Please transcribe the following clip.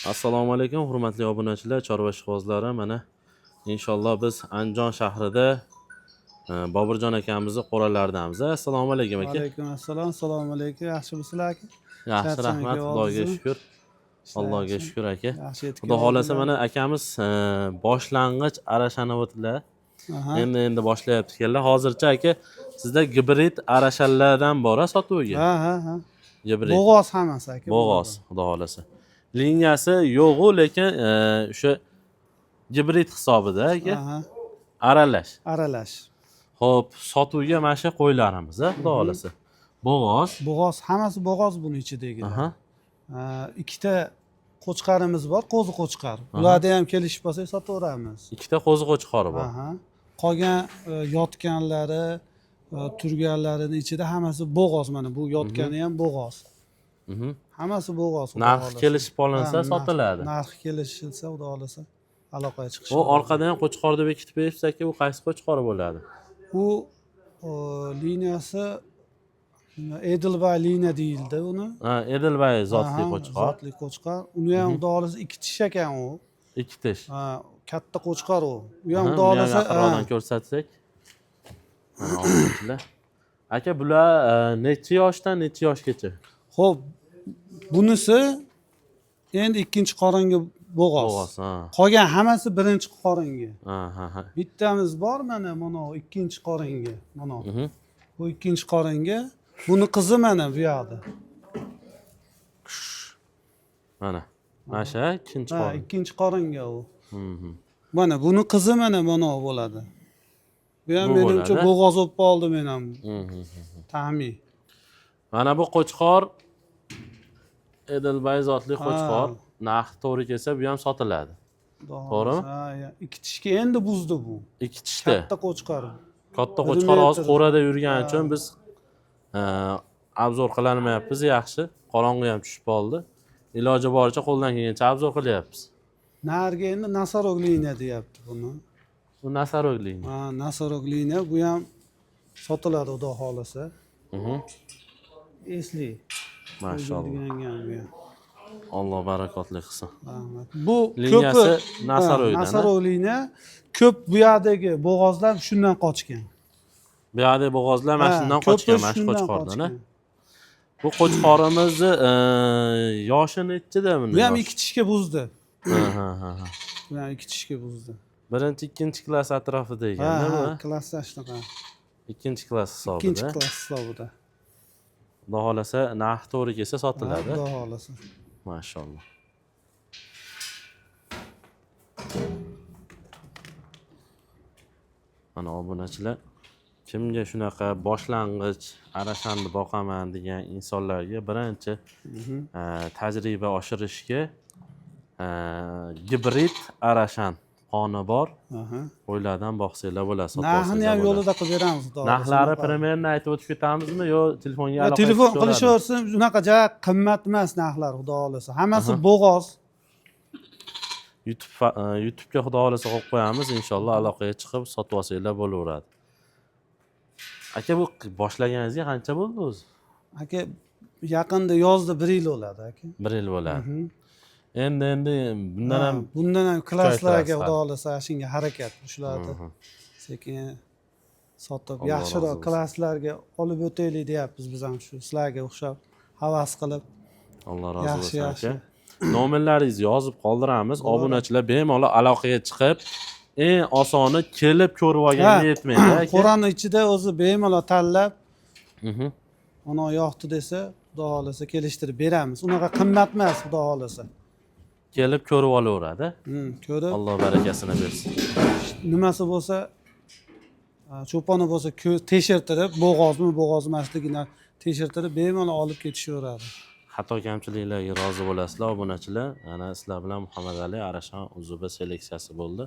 Assalomu alaykum, hurmatli obunachilar, chorva ishqibozlari. Mana inshaalloh biz Andijon shahrida Boburjon akamizni qo'ralaridamiz. Assalomu alaykum aka. Alaykum assalom, assalomu alaykum. Yaxshimisizlar aka? Yaxshi, rahmat, Xudoga shukr. Allohga shukr aka. Xudo xolasa mana akamiz boshlang'ich arashani o'tdilar. Endi boshlayapti ekanlar. Hozircha aka sizda gibrid arashalardan bor sotuvga. Ha. Gibrid. Bo'g'oz hammasi aka. Bo'g'oz, xudo xolasa. Liniyasi yo'q-u, lekin o'sha gibrid hisobida aka. Aralash. Xo'p, sotuvga mana shu qo'ylarimiz, xudo xolasa. Bo'g'oz, hammasi bo'g'oz buni ichidagilar. Ikkita qo'chqarimiz bor, qo'zi qo'chqar. Ularda ham kelishib qolsak sotaveramiz. Ikkita qo'zi qo'chqari bor. Qolgan yotganlari, turganlarini ichida hammasi bo'g'oz. Mana bu yotgani ham bo'g'oz. Hammasi bo'g'oz. Narxi kelishib qolinsa sotiladi. Narxi kelishilsa, xudo xolasa aloqaga chiqish. U orqada ham qo'chqor deb bekitib beribsiz aka, u qaysi qo'chqori bo'ladi? U liniyasi Edelbay liniya deyildi uni. Edelbay zotli qo'chqor. Zotli qo'chqor. Uni ham xudo xolasa 2 tish ekan u. 2 tish. Katta qo'chqor u. U ham xudo xolasa yaqinroqdan ko'rsatsak. Mana aka, bular necha yoshdan necha yoshgacha? Xo'p, bunisi endi ikkinchi qoringa bo'g'oz. Qolgan hammasi birinchi qoringa. Bittamiz bor mana ikkinchi qoringa. Mana. Bu ikkinchi qoringa. Buni qizi mana bu yoqda. Mana. Mana shu ikkinchi qorin. Ikkinchi qoringa u. Mana buni qizi mana bo'ladi. Bu ham menimcha bo'g'oz bo'lib qoldi men ham. Taxmin. Mana bu qo'chqor Edelbay zotli qo'chqor. Narxi to'g'ri kelsa bu ham sotiladi. To'g'rimi? Ha, 2 tishga endi buzdi bu. 2 tishda. Katta qo'chqor. Katta qo'chqor hozir qo'rada yurgani uchun biz obzor qilolmayapmiz, yaxshi. Qorong'i ham tushib qoldi. Iloji boricha qo'ldan kelgancha obzor qilyapmiz. Narga endi Nasarog liniya deyapti buni. Bu Nasarog liniya. Nasarog liniya, bu ham sotiladi xudo xolasa. Esli. Mashalloh. Alloh barakotli qilsin. Bu liniyasi Nasarogdan. Nasarog liniya ko'p bu yerdagi bo'g'ozlar shundan qochgan. Bu yerdagi bo'g'ozlar mana shundan qochgan, mana shu qo'chqordan. Bu qo'chqorimizni yoshi nechida buni? Bu ham 2 tishga buzdi. Bu ham 2 tishga buzdi. Birinchi, ikkinchi klass atrofida ekan-da bu. Klassda shunaqa. Ikkinchi klass hisobida. Ikkinchi klass hisobida. Xudo xolasa narxi to'g'ri kelsa sotiladi. Xudo xolasa. Mashalloh. Mana obunachilar, kimga shunaqa boshlang'ich arashanni boqaman degan insonlarga birinchi tajriba oshirishga gibrid arashan qoni bor qo'ylardan boqsanglar bo'ladi. Narxini ham yo'lida qilib beramiz. Narxlari primerni aytib o'tib ketamizmi yo telefonga aloqa qilib? Telefon qilishaversa, unaqa qimmat emas narxlar, xudo xolasa. Hammasi bo'g'oz. YouTube'ga xudo xolasa qo'yib qo'yamiz, inshaalloh aloqaga chiqib sotib olsanglar bo'laveradi. Aka, bu boshlaganingizga qancha bo'ldi o'zi? Aka, yaqinda yozda 1 yil bo'ladi aka. 1 yil bo'ladi. Endi bundan ham klasslarga xudo xolasa shunga harakat qilishlardi. Sekin sotib yaxshiroq klasslarga olib o'taylik deyapmiz biz ham shu sizlarga o'xshab havas qilib. Alloh rozi bo'lsin aka. Nomerlaringizni yozib qoldiramiz. Obunachilar bemalol aloqaga chiqib, eng osoni kelib ko'rib olganga yetmaydi aka. Qo'rani ichida o'zi bemalol tanlab, mana yoqdi desa, xudo xolasa kelishtirib beramiz. Unaqa qimmat emas, xudo xolasa. Kelib ko'rib olaveradi. Ko'rib. Alloh barakasini bersin. Nimasi bo'lsa, cho'poni bo'lsa tekshirtirib, bo'g'ozmi, bo'g'oz emasligini tekshirtirib bemalol olib ketishaveradi. Xato kamchiliklarga rozi bo'lasizlar obunachilar. Ana sizlar bilan Muhammad Ali Arashan uzubi seleksiyasi bo'ldi.